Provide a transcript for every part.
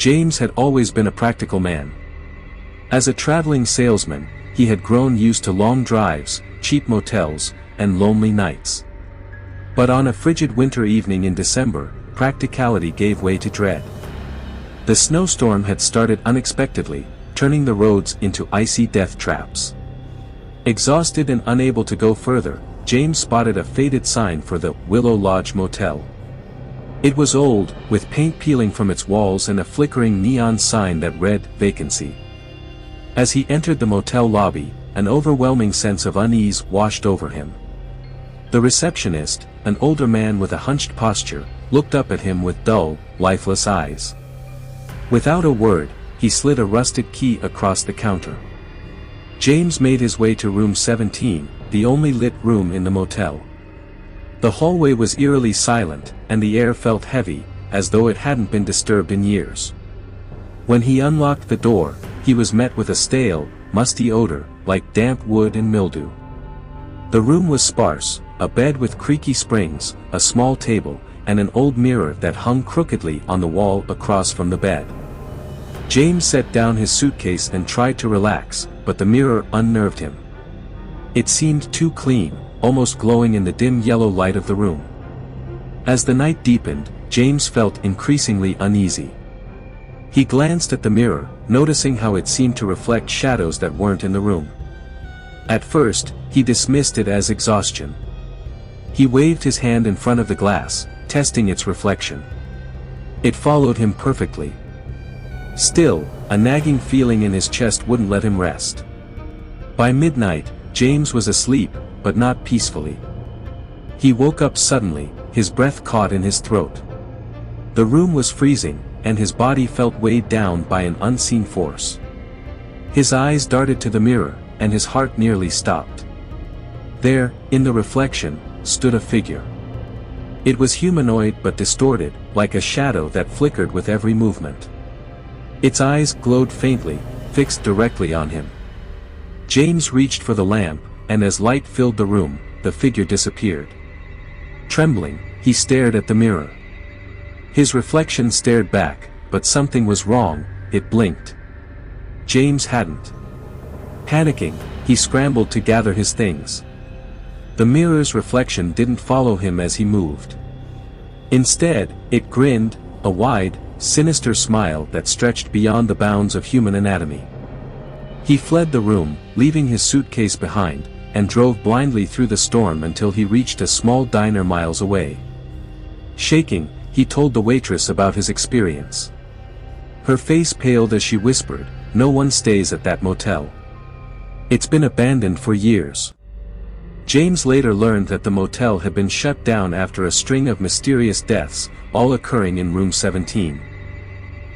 James had always been a practical man. As a traveling salesman, he had grown used to long drives, cheap motels, and lonely nights. But on a frigid winter evening in December, practicality gave way to dread. The snowstorm had started unexpectedly, turning the roads into icy death traps. Exhausted and unable to go further, James spotted a faded sign for the Willow Lodge Motel. It was old, with paint peeling from its walls and a flickering neon sign that read, "Vacancy." As he entered the motel lobby, an overwhelming sense of unease washed over him. The receptionist, an older man with a hunched posture, looked up at him with dull, lifeless eyes. Without a word, he slid a rusted key across the counter. James made his way to room 17, the only lit room in the motel. The hallway was eerily silent, and the air felt heavy, as though it hadn't been disturbed in years. When he unlocked the door, he was met with a stale, musty odor, like damp wood and mildew. The room was sparse, a bed with creaky springs, a small table, and an old mirror that hung crookedly on the wall across from the bed. James set down his suitcase and tried to relax, but the mirror unnerved him. It seemed too clean, almost glowing in the dim yellow light of the room. As the night deepened, James felt increasingly uneasy. He glanced at the mirror, noticing how it seemed to reflect shadows that weren't in the room. At first, he dismissed it as exhaustion. He waved his hand in front of the glass, testing its reflection. It followed him perfectly. Still, a nagging feeling in his chest wouldn't let him rest. By midnight, James was asleep, but not peacefully. He woke up suddenly, his breath caught in his throat. The room was freezing, and his body felt weighed down by an unseen force. His eyes darted to the mirror, and his heart nearly stopped. There, in the reflection, stood a figure. It was humanoid but distorted, like a shadow that flickered with every movement. Its eyes glowed faintly, fixed directly on him. James reached for the lamp, and as light filled the room, the figure disappeared. Trembling, he stared at the mirror. His reflection stared back, but something was wrong, it blinked. James hadn't. Panicking, he scrambled to gather his things. The mirror's reflection didn't follow him as he moved. Instead, it grinned, a wide, sinister smile that stretched beyond the bounds of human anatomy. He fled the room, leaving his suitcase behind, and drove blindly through the storm until he reached a small diner miles away. Shaking, he told the waitress about his experience. Her face paled as she whispered, "No one stays at that motel. It's been abandoned for years." James later learned that the motel had been shut down after a string of mysterious deaths, all occurring in room 17.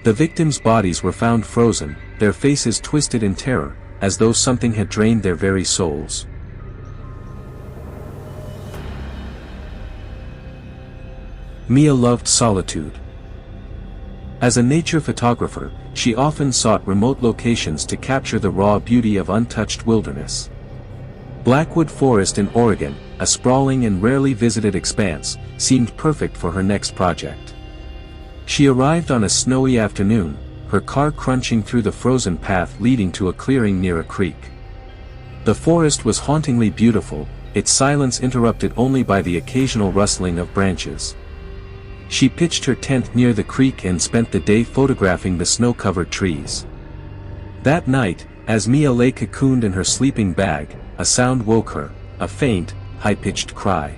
The victims' bodies were found frozen, their faces twisted in terror, as though something had drained their very souls. Mia loved solitude. As a nature photographer, she often sought remote locations to capture the raw beauty of untouched wilderness. Blackwood Forest in Oregon, a sprawling and rarely visited expanse, seemed perfect for her next project. She arrived on a snowy afternoon, her car crunching through the frozen path leading to a clearing near a creek. The forest was hauntingly beautiful, its silence interrupted only by the occasional rustling of branches. She pitched her tent near the creek and spent the day photographing the snow-covered trees. That night, as Mia lay cocooned in her sleeping bag, a sound woke her, a faint, high-pitched cry.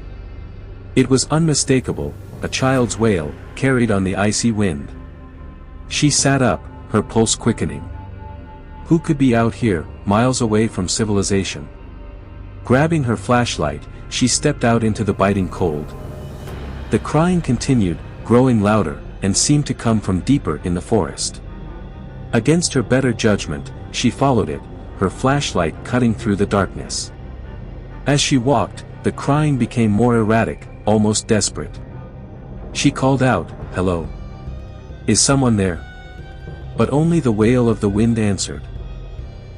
It was unmistakable, a child's wail, carried on the icy wind. She sat up, her pulse quickening. Who could be out here, miles away from civilization? Grabbing her flashlight, she stepped out into the biting cold. The crying continued, growing louder, and seemed to come from deeper in the forest. Against her better judgment, she followed it, her flashlight cutting through the darkness. As she walked, the crying became more erratic, almost desperate. She called out, "Hello? Is someone there?" But only the wail of the wind answered.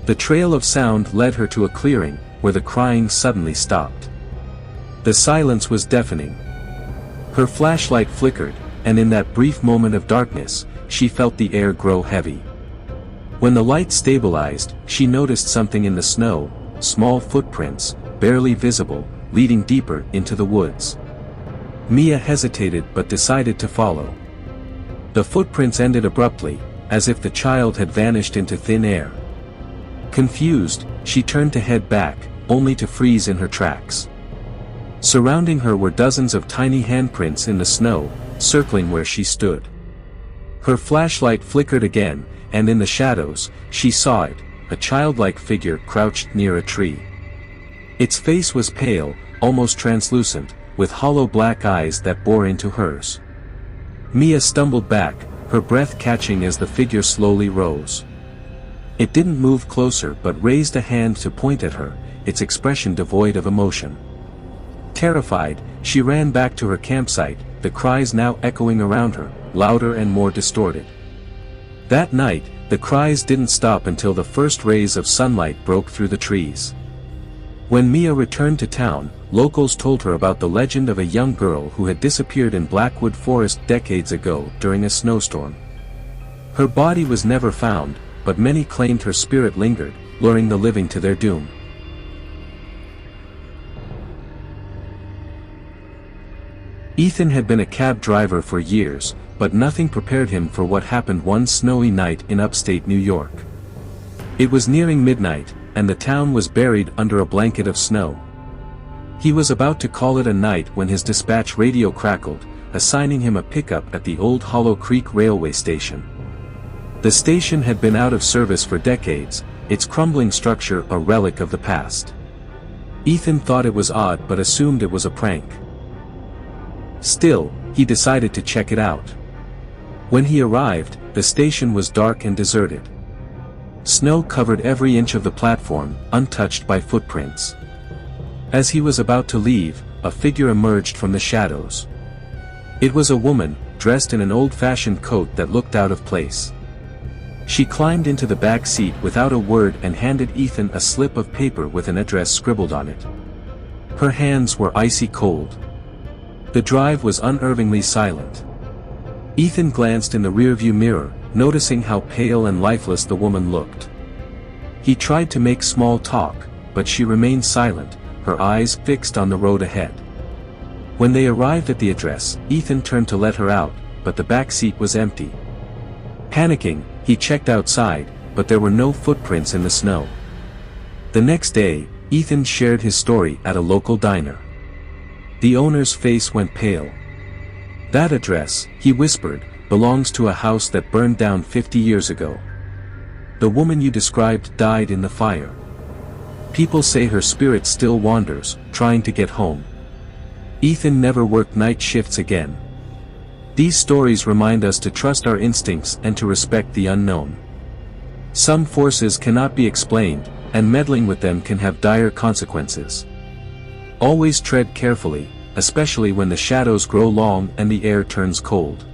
The trail of sound led her to a clearing, where the crying suddenly stopped. The silence was deafening. Her flashlight flickered, and in that brief moment of darkness, she felt the air grow heavy. When the light stabilized, she noticed something in the snow, small footprints, barely visible, leading deeper into the woods. Mia hesitated but decided to follow. The footprints ended abruptly, as if the child had vanished into thin air. Confused, she turned to head back, only to freeze in her tracks. Surrounding her were dozens of tiny handprints in the snow, circling where she stood. Her flashlight flickered again, and in the shadows, she saw it, a childlike figure crouched near a tree. Its face was pale, almost translucent, with hollow black eyes that bore into hers. Mia stumbled back, her breath catching as the figure slowly rose. It didn't move closer but raised a hand to point at her, its expression devoid of emotion. Terrified, she ran back to her campsite, the cries now echoing around her, louder and more distorted. That night, the cries didn't stop until the first rays of sunlight broke through the trees. When Mia returned to town, locals told her about the legend of a young girl who had disappeared in Blackwood Forest decades ago during a snowstorm. Her body was never found, but many claimed her spirit lingered, luring the living to their doom. Ethan had been a cab driver for years, but nothing prepared him for what happened one snowy night in upstate New York. It was nearing midnight, and the town was buried under a blanket of snow. He was about to call it a night when his dispatch radio crackled, assigning him a pickup at the old Hollow Creek railway station. The station had been out of service for decades, its crumbling structure a relic of the past. Ethan thought it was odd but assumed it was a prank. Still, he decided to check it out. When he arrived, the station was dark and deserted. Snow covered every inch of the platform, untouched by footprints. As he was about to leave, a figure emerged from the shadows. It was a woman, dressed in an old-fashioned coat that looked out of place. She climbed into the back seat without a word and handed Ethan a slip of paper with an address scribbled on it. Her hands were icy cold. The drive was unnervingly silent. Ethan glanced in the rearview mirror, noticing how pale and lifeless the woman looked. He tried to make small talk, but she remained silent, her eyes fixed on the road ahead. When they arrived at the address, Ethan turned to let her out, but the back seat was empty. Panicking, he checked outside, but there were no footprints in the snow. The next day, Ethan shared his story at a local diner. The owner's face went pale. "That address," he whispered, "belongs to a house that burned down 50 years ago. The woman you described died in the fire. People say her spirit still wanders, trying to get home." Ethan never worked night shifts again. These stories remind us to trust our instincts and to respect the unknown. Some forces cannot be explained, and meddling with them can have dire consequences. Always tread carefully, especially when the shadows grow long and the air turns cold.